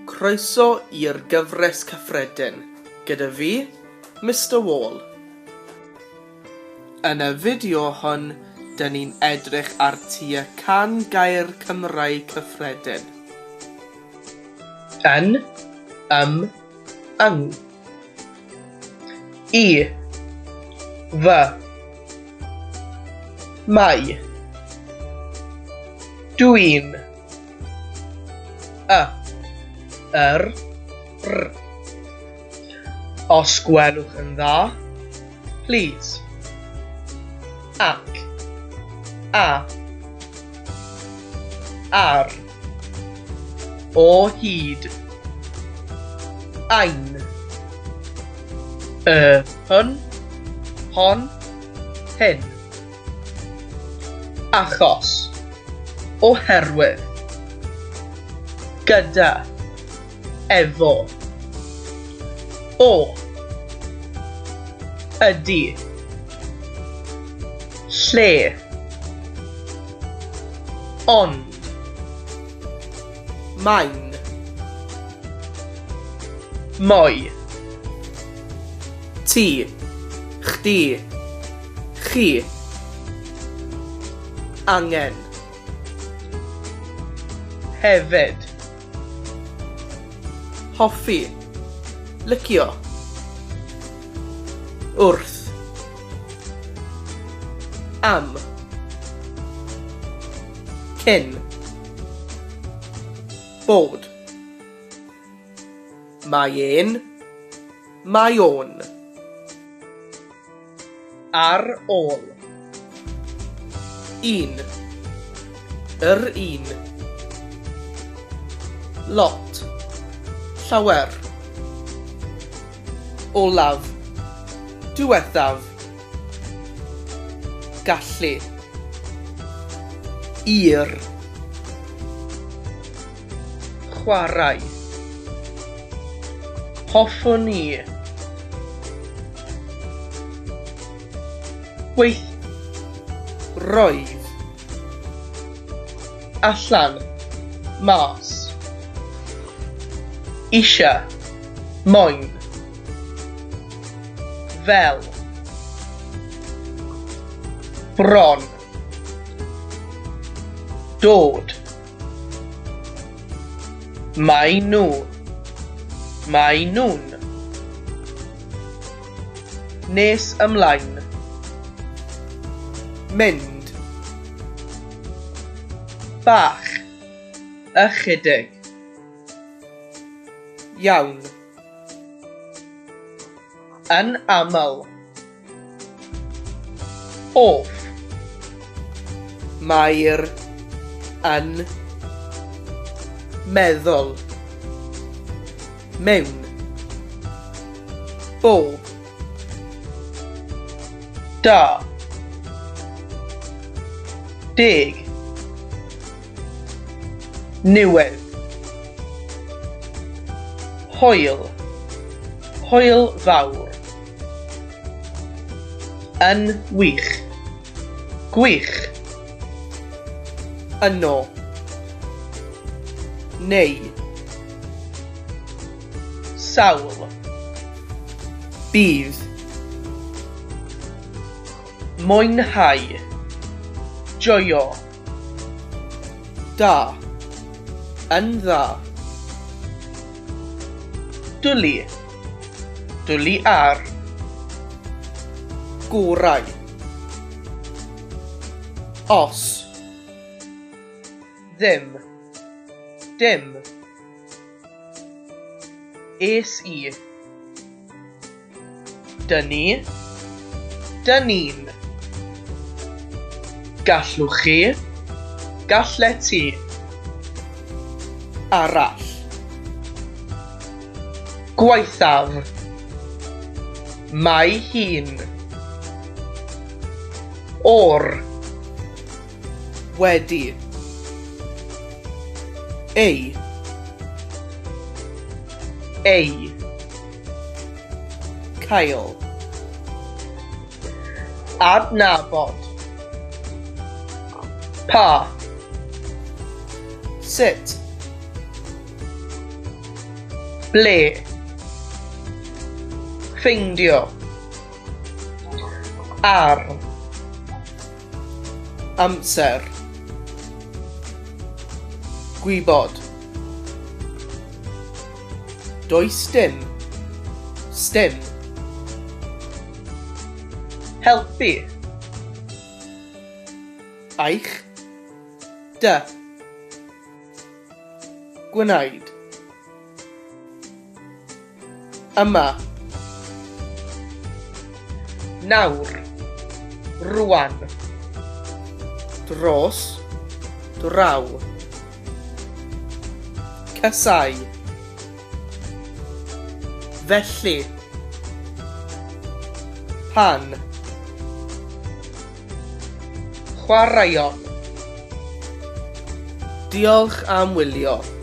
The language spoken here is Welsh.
Croeso i'r gyfres cyffredin, gyda fi, Mr Wall. Yn y fideo hon, dyn ni'n edrych ar tua 100 gair Cymraeg cyffredin. Yn, yng. I, fy. Mai. Dwi'n. R. Os gwelwch yn dda, please. Ac. A. Ar. O hyd. Ein. Hwn. Hon. Hyn. Achos. Oherwydd. Gyda. Efo. O. Ydi. Lle. Ond. Maen. Moi. Ti. Chdi. Chi. Angen. Hefyd. Hoffi. Licio. Wrth. Am. Cyn. Bod. Mae un. Mae o'n. Ar ôl. Un. Yr un. Lot. Llawer. Olaf. Diwethaf. Gallu. Ir. Chwarae. Hoffwn i. Roedd. Allan. Mas. Isio. Moyn. Fel. Bron. Dod. Mae nhw. Mae nhw'n. Nes ymlaen. Mynd. Bach. Ychydig. Iawn. Yn aml. Off. Mae'r yn meddwl. Mewn. Bob. Da. Deg. Niwedd. Hwyl. Hwyl fawr. Yn wych. Gwych. Yno. Neu. Sawl. Bydd. Mwynhau. Joio. Da. Yn dda. Dwlu. Dwlu ar. Gorau. Os. Ddim. Dim. Es i. Dynnu. Dynnu'n. Gallwch chi. Gallet ti. Arall. Gwaethaf. Mae hi'n. O'r. Wedi. Ei. Ei. Cael. Adnabod. Pa. Sit. Ble. Ffeindio. Ar. Amser. Gwybod. Does dim. Stym. Helpu. Eich. Dy. Gwneud. Yma. Nawr. Rwan. Dros. Draw. Casau. Felly. Pan. Chwaraeon. Diolch am wylio.